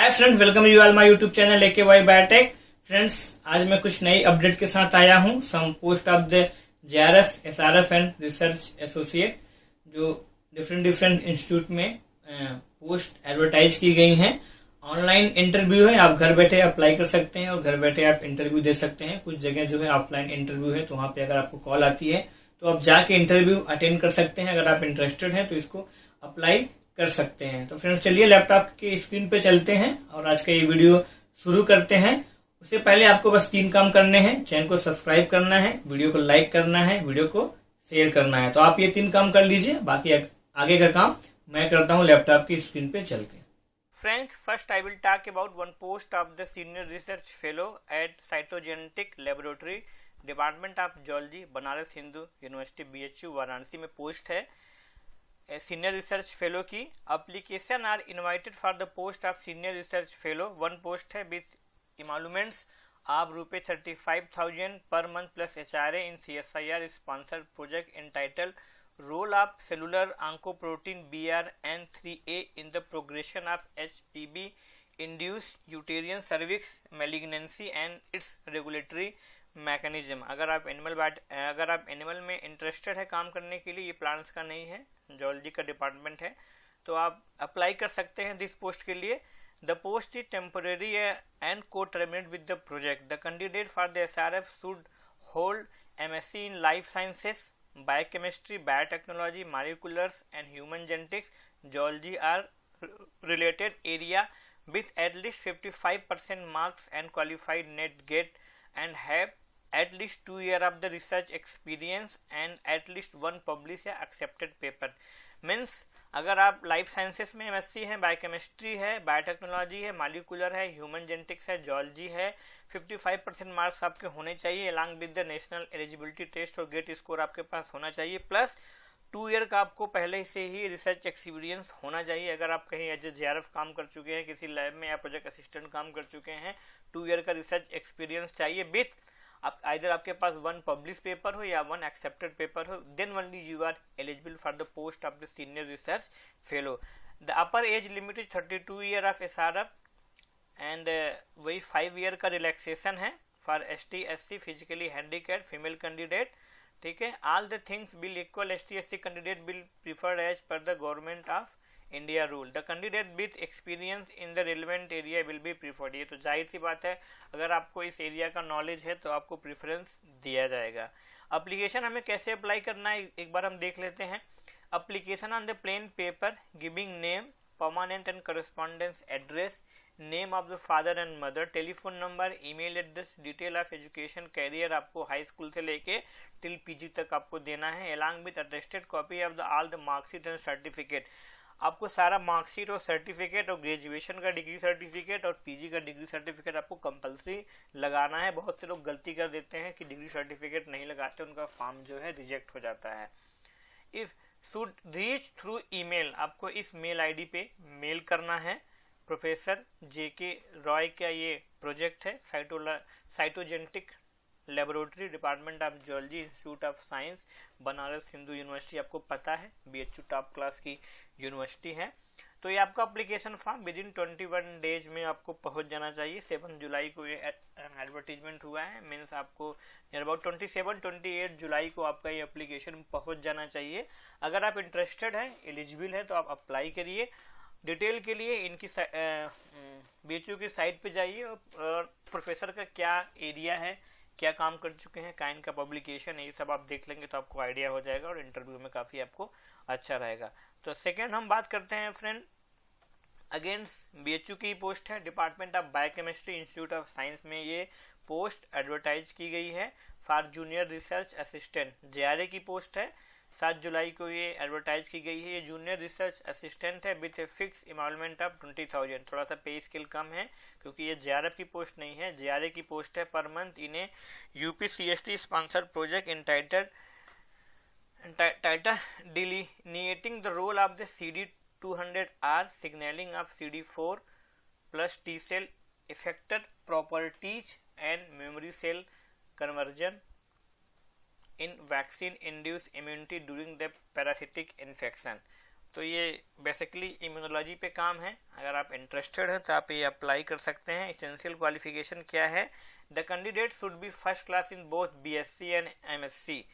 Hi friends, welcome you all my YouTube channel AKY biotech. Friends, आज मैं कुछ नई अपडेट के साथ आया हूं। Some post of the JRF, SRF and research associate, जो डिफरेंट इंस्टीट्यूट में पोस्ट एडवर्टाइज की गई हैं। ऑनलाइन इंटरव्यू है, आप घर बैठे अप्लाई कर सकते हैं और घर बैठे आप इंटरव्यू दे सकते हैं। कुछ जगह जो है ऑफलाइन इंटरव्यू है, तो वहां पे अगर आपको कॉल आती है तो आप जाके इंटरव्यू अटेंड कर सकते हैं। अगर आप इंटरेस्टेड हैं तो इसको अप्लाई कर सकते हैं। तो फ्रेंड्स, चलिए लैपटॉप की स्क्रीन पे चलते हैं और आज का ये वीडियो शुरू करते हैं। उससे पहले आपको बस 3 काम करने हैं। चैनल को सब्सक्राइब करना है, वीडियो को लाइक करना है, वीडियो को शेयर करना है। तो आप ये 3 काम कर लीजिए, बाकी आगे का काम मैं करता हूँ लैपटॉप की स्क्रीन पे चल के। Friends, first I will talk about one post of the Senior Research Fellow at Cytogenetic Laboratory, Department of Zoology, Banaras Hindu university BHU Varanasi में पोस्ट है। सीनियर रिसर्च फेलो की application are invited for the post of senior research fellow. One post है with emoluments आप ₹35,000 per month plus HRA in CSIR sponsored project entitled Role of Cellular Oncoprotein BRN3A in the Progression of HPV Induced Uterine Cervix Malignancy and its Regulatory mechanism. अगर आप animal में interested है काम करने के लिए, ये प्लांट्स का नहीं है, जूलॉजी का डिपार्टमेंट है, तो आप अप्लाई कर सकते हैं दिस पोस्ट के लिए। The post is temporary and co terminate with the project. The candidate for the SRF should hold MSc in life sciences, biochemistry, biotechnology, moleculars and human genetics, zoology or related area with at least 55% marks and qualified net get and have at least 2 years of the research experience and at least 1 published या accepted paper। Means अगर आप life sciences में MSc है, biochemistry है, biotechnology है, molecular है, human genetics है, zoology है, 55% मार्क्स आपके होने चाहिए along with the national eligibility test और गेट स्कोर आपके पास होना चाहिए, प्लस 2 ईयर का आपको पहले से ही रिसर्च एक्सपीरियंस होना चाहिए। अगर आप कहीं एज ए JRF काम कर चुके हैं, किसी लैब में या प्रोजेक्ट असिस्टेंट काम कर चुके हैं, 2 ईयर का रिसर्च एक्सपीरियंस चाहिए विथ आइदर आपके पास 1 पब्लिश पेपर हो या 1 एक्सेप्टेड पेपर हो, then only you are eligible for the post of the senior research fellow. The upper age limit is 32 year of SRF and वही 5 year का relaxation है for ST SC physically handicapped female candidate. ठीक है, all the things will equal ST SC candidate will preferred as पर the government of India rule. The candidate with experience in the relevant area will be preferred. ये तो जाहिर सी बात है, अगर आपको इस एरिया का नॉलेज है तो आपको प्रेफरेंस दिया जाएगा। एप्लीकेशन हमें कैसे अप्लाई करना है एक बार हम देख लेते हैं। Application on the plain paper giving name, permanent and correspondence address, name of the father and mother, telephone number, email address, detail of education career आपको हाई स्कूल से लेके टिल PG तक आपको देना है, along with attested copy of the all the marksheet and certificate. आपको सारा marksheet और सर्टिफिकेट और ग्रेजुएशन का डिग्री सर्टिफिकेट और PG का डिग्री सर्टिफिकेट आपको कंपलसरी लगाना है। बहुत से लोग गलती कर देते हैं कि डिग्री सर्टिफिकेट नहीं लगाते, उनका फॉर्म जो है रिजेक्ट हो जाता है। If should reach through email, आपको इस मेल ID पे मेल करना है। प्रोफेसर JK रॉय का ये प्रोजेक्ट है, cytogenetic laboratory, department of zoology, institute of science, Banaras Hindu university, आपको पता है BHU टॉप क्लास की यूनिवर्सिटी है। तो ये आपका application form with in 21 days में आपको पहुंच जाना चाहिए। 7 जुलाई को ये एडवर्टीजमेंट हुआ है, मीन्स आपको नियर अबाउट 27-28 जुलाई को आपका ये एप्लीकेशन पहुंच जाना चाहिए। अगर आप इंटरेस्टेड हैं, एलिजिबल है, तो आप अप्लाई करिए। डिटेल के लिए इनकी BHU की साइट पे जाइए और प्रोफेसर का क्या एरिया है, क्या काम कर चुके हैं, का इनका पब्लिकेशन है, ये सब आप देख लेंगे तो आपको आइडिया हो जाएगा और इंटरव्यू में काफी आपको अच्छा रहेगा। तो सेकेंड हम बात करते हैं फ्रेंड, अगेंस्ट BHU की पोस्ट है, department of biochemistry, institute of science में ये पोस्ट एडवर्टाइज की गई है for junior research assistant. JRA की पोस्ट है, 7 जुलाई को ये एडवर्टाइज की गई है। ये जूनियर रिसर्च असिस्टेंट है विथ ए फिक्स इमालमेंट ऑफ 20,000। थोड़ा सा पे स्केल कम है क्योंकि ये JRF की पोस्ट नहीं है, JRA की पोस्ट है। पर मंथ इन्हें UP CST sponsored project entitled delineating the role of the CD200R signaling of CD4 plus T cell effector properties and memory cell conversion in vaccine induced immunity during the parasitic infection। तो ये basically immunology पे काम है। अगर आप interested हैं तो आप ये अप्लाई कर सकते हैं। एसेंशियल क्वालिफिकेशन क्या है? The candidate should be first class in both BSc and MSc.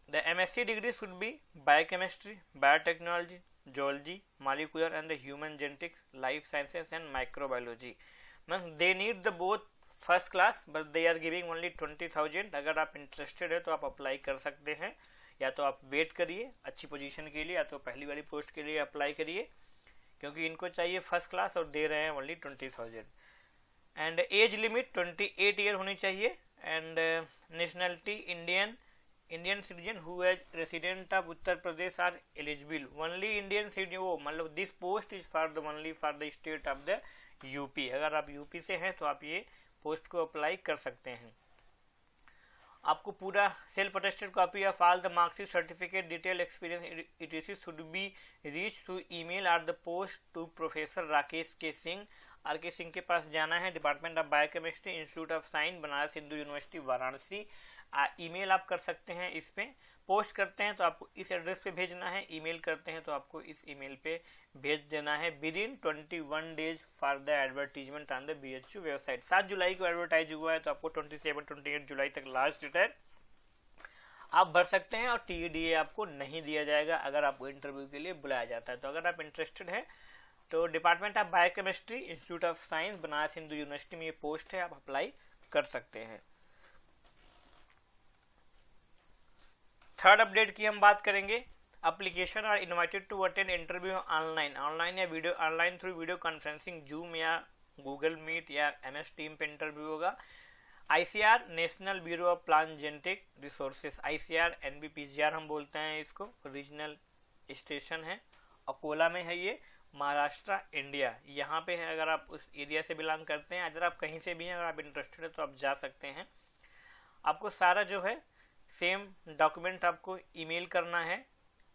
The MSc degree should be biochemistry, biotechnology, zoology, molecular and the human genetics, life sciences and microbiology. They need the both first class but they are giving only 20,000। अगर आप interested है तो आप apply कर सकते हैं। या तो आप वेट करिए अच्छी पोजीशन के लिए, या तो पहली वाली पोस्ट के लिए अप्लाई करिए, क्योंकि इनको चाहिए फर्स्ट क्लास और दे रहे हैं only 20,000। And age limit 28 year होनी चाहिए। And nationality Indian citizen who has resident of Uttar Pradesh are eligible. Only Indian citizen, वो मतलब this post is for the only for the state of the UP. अगर आप यूपी से हैं तो आप ये पोस्ट को अप्लाई कर सकते हैं। आपको पूरा self attested copy of all the marksheet, certificate, detail, experience etc should be reach through email or the post to professor Rakesh K Singh. R K Singh के पास जाना है, department of biochemistry, institute of science, Banaras Hindu university, Varanasi. Email आप कर सकते हैं। इस पे पोस्ट करते हैं तो आपको इस एड्रेस पे भेजना है, ईमेल करते हैं तो आपको इस ईमेल पे भेज देना है with in 21 days for the advertisement on the BHU website. 7 जुलाई को एडवर्टाइज हुआ है तो आपको 27-28 जुलाई तक लास्ट डेट है, आप भर सकते हैं। और टीडीए आपको नहीं दिया जाएगा अगर आपको इंटरव्यू के लिए बुलाया जाता है। तो अगर आप इंटरेस्टेड हैं तो department of biochemistry, institute of science, Banaras Hindu university में ये पोस्ट है, आप अप्लाई कर सकते हैं। थर्ड अपडेट की हम बात करेंगे। Application are invited to attend interview online या video, online through video conferencing, Zoom या गूगल मीट या एमएस टीम पे इंटरव्यू होगा। ICR national bureau of plant genetic resources, ICR NBPGR हम बोलते हैं इसको, रीजनल स्टेशन है, अकोला में है ये, महाराष्ट्र, इंडिया। यहाँ पे है। अगर आप उस एरिया से बिलोंग करते हैं, अगर आप कहीं से भी हैं, अगर आप इंटरेस्टेड है तो आप जा सकते हैं। आपको सारा जो है सेम डॉक्यूमेंट आपको ईमेल करना है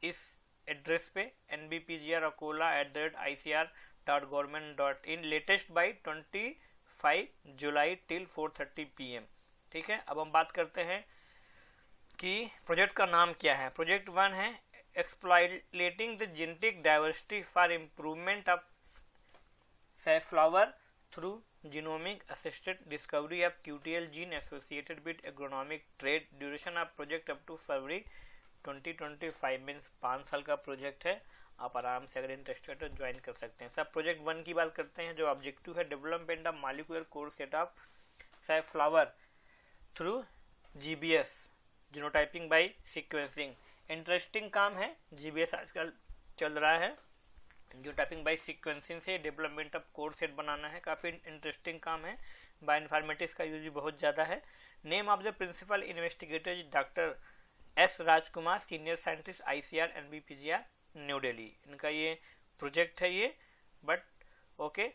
इस एड्रेस पे nbpgr@icr.government.in latest by 25 July till 4:30 PM। ठीक है, अब हम बात करते हैं कि प्रोजेक्ट का नाम क्या है। प्रोजेक्ट 1 है exploiting the genetic diversity for improvement of safflower through genomic assisted discovery of QTL gene associated with agronomic trait। Duration of project up to February 2025 means 5 साल का प्रोजेक्ट है। आप आराम से अगर इंटरेस्टेड हो ज्वाइन कर सकते हैं। सब प्रोजेक्ट 1 की बात करते हैं। जो ऑब्जेक्टिव है development of molecular core set of safflower through GBS, genotyping by sequencing. Interesting काम है, जीबीएस आजकल चल रहा है। जो टाइपिंग बाय सीक्वेंसिंग से डेवलपमेंट ऑफ कोर सेट बनाना है, काफी इंटरेस्टिंग काम है। बायोइन्फॉर्मेटिक्स का यूज भी बहुत ज्यादा है। Name of the principal investigator doctor S Rajkumar, senior scientist, ICR NBPGR, New Delhi. इनका ये प्रोजेक्ट है ये, बट ओके।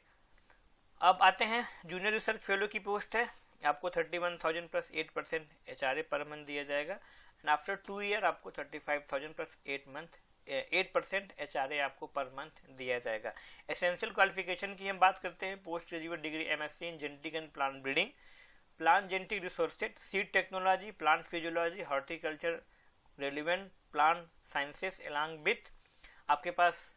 अब आते हैं जूनियर रिसर्च फेलो की पोस्ट है। आपको 31,000 प्लस 8% HRA पर मंथ दिया जाएगा। एंड आफ्टर 2 ईयर आपको 35,000 प्लस 8% HRA आपको पर मंथ दिया जाएगा। एसेंशियल क्वालिफिकेशन की हम बात करते हैं। Post graduate degree MSc in genetic and plant breeding, plant genetic resources, seed technology, plant physiology, horticulture, relevant plant sciences along with आपके पास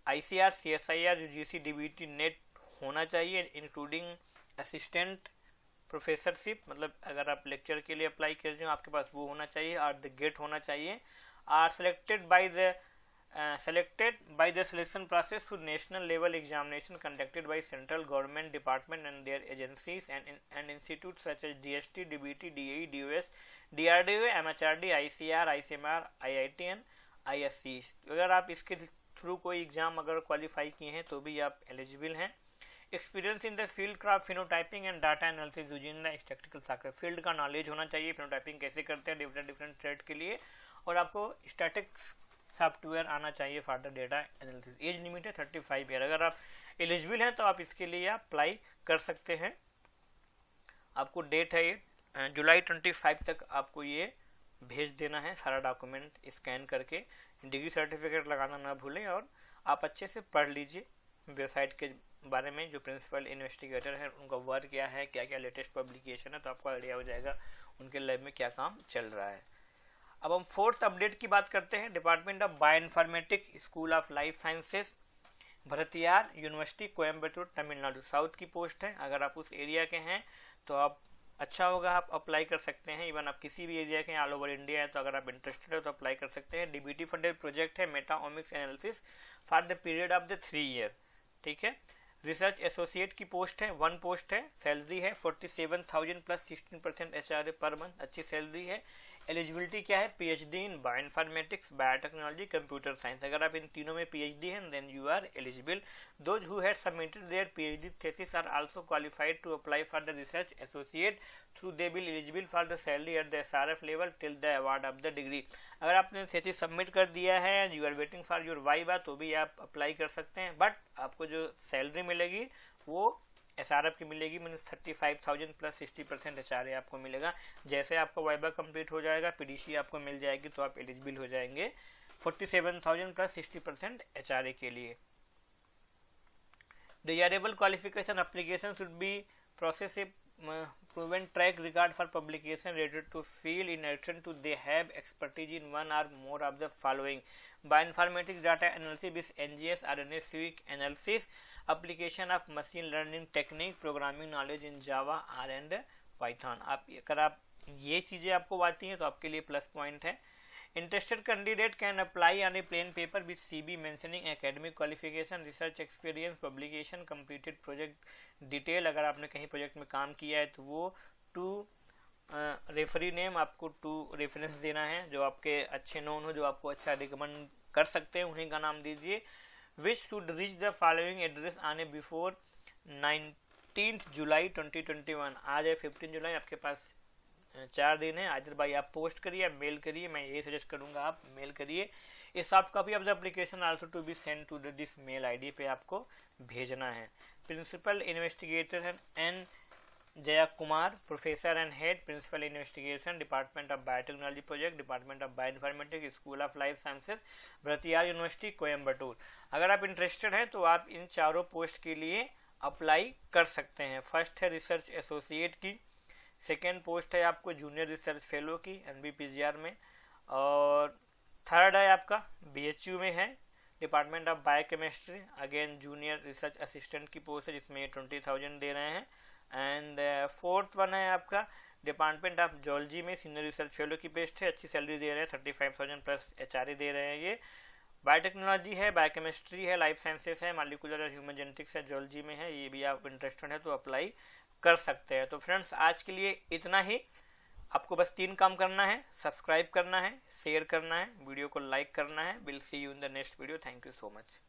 ICR, CSIR, UGC, DBT, NET होना चाहिए, इंक्लूडिंग असिस्टेंट प्रोफेसरशिप, मतलब अगर आप लेक्चर के लिए apply कर रहे हो आपके पास वो होना चाहिए, और द गेट होना चाहिए। Are selected by the selection process through national level examination conducted by central government department and their agencies and institutes such as DST, DBT, DAE, DOS, DRDO, MHRD, ICR, ICMR, IIT and ISC। अगर आप इसके through कोई exam अगर qualify किए हैं तो भी आप एलिजिबल हैं। Experience in the field craft phenotyping and data analysis using the statistical software, field का नॉलेज होना चाहिए, फिनोटाइपिंग कैसे करते हैं डिफरेंट ट्रेड के लिए, और आपको स्टैटिक्स सॉफ्टवेयर आना चाहिए for the data analysis. Age limit है 35 ईयर। अगर आप एलिजिबल हैं तो आप इसके लिए अप्लाई कर सकते हैं। आपको डेट है ये जुलाई 25 तक आपको ये भेज देना है सारा डॉक्यूमेंट स्कैन करके। डिग्री सर्टिफिकेट लगाना ना भूलें, और आप अच्छे से पढ़ लीजिए वेबसाइट के बारे में। जो प्रिंसिपल इन्वेस्टिगेटर है उनका वर्क क्या है, क्या क्या लेटेस्ट पब्लिकेशन है, तो आपको आइडिया हो जाएगा उनके लैब में क्या काम चल रहा है। अब हम फोर्थ अपडेट की बात करते हैं। Department of bioinformatic, school of life sciences, Bharathiar university, Coimbatore, Tamil Nadu, south की पोस्ट है। अगर आप उस एरिया के हैं तो आप अच्छा होगा, आप अप्लाई कर सकते हैं। इवन आप किसी भी एरिया के हैं, ऑल ओवर इंडिया है, तो अगर आप इंटरेस्टेड हो तो अप्लाई कर सकते हैं। डीबीटी फंडेड प्रोजेक्ट है, metaomics analysis for the period of the 3 year. ठीक है। रिसर्च एसोसिएट की पोस्ट है, 1 पोस्ट है। सैलरी है 47,000 प्लस 16% एचआरए पर मंथ, अच्छी सैलरी है। एलिजिबिलिटी क्या है? PhD in bioinformatics, biotechnology, computer science. अगर आप इन तीनों में पीएचडी हैं then you are eligible. Those who had submitted their PhD thesis are also qualified to apply for the research associate through they will eligible for the salary at the SRF level till the award of the degree. अगर आपने thesis submit कर दिया है and you are waiting for your viva तो भी आप apply कर सकते हैं, बट आपको जो सैलरी मिलेगी वो एसआरएफ की मिलेगी, मीन 35,000 प्लस 60% एचआरए आपको मिलेगा। जैसे आपका वाइबा कंप्लीट हो जाएगा, पीडीसी आपको मिल जाएगी तो आप एलिजिबल हो जाएंगे 47,000 प्लस 60% एचआरए के लिए। Desirable qualification application should be process A proven track regard for publication related to field. In addition to they have expertise in one or more of the following: bioinformatics, data analysis with NGS, RNA seq analysis, application of machine learning technique, programming knowledge in Java, R and Python। अगर आप ये चीजें आपको आती हैं तो आपके लिए प्लस पॉइंट है। Interested candidate can apply on a plain paper with CV mentioning academic qualification, research experience, publication, completed project detail। अगर आपने कहीं प्रोजेक्ट में काम किया है तो वो 2 रेफरी नेम, आपको 2 रेफरेंस देना है जो आपके अच्छे नोन हो, जो आपको अच्छा रिकमेंड कर सकते हैं, उन्हीं का नाम दीजिए। Which should reach the following address आने बिफोर 19 जुलाई 2021। आज है 15 जुलाई, आपके पास 4 दिन है। आदिल भाई आप पोस्ट करिए, मेल करिए, मैं यही सजेस्ट करूंगा आप मेल करिए। A soft copy of the application also to be send to this mail ID पे आपको भेजना है। Principal investigator N Jaya Kumar, professor and head principal investigation, department of biotechnology project, department of bioinformatics, school of life sciences, Bharathiar university, Coimbatore. अगर आप interested है तो आप इन चारों पोस्ट के लिए अप्लाई कर सकते हैं। फर्स्ट है रिसर्च एसोसिएट की, सेकेंड पोस्ट है आपको जूनियर रिसर्च फेलो की एनबीपीजीआर में, और थर्ड है आपका बीएचयू में है department of biochemistry, again junior research assistant की पोस्ट है जिसमें 20,000 दे रहे हैं। एंड फोर्थ वन है आपका डिपार्टमेंट ऑफ जूलॉजी में सीनियर रिसर्च फेलो की पोस्ट है, अच्छी सैलरी दे रहे हैं, 35,000 प्लस एचआरए दे रहे हैं। ये बायोटेक्नोलॉजी है, बायोकेमिस्ट्री है, लाइफ साइंसेस है, मॉलिक्यूलर और ह्यूमन जेनेटिक्स है, जूलॉजी में है, ये भी आप इंटरेस्टेड है तो अप्लाई कर सकते हैं। तो फ्रेंड्स आज के लिए इतना ही। आपको बस 3 काम करना है, सब्सक्राइब करना है, शेयर करना है, वीडियो को लाइक करना है। Will see you in the next video. Thank you so much.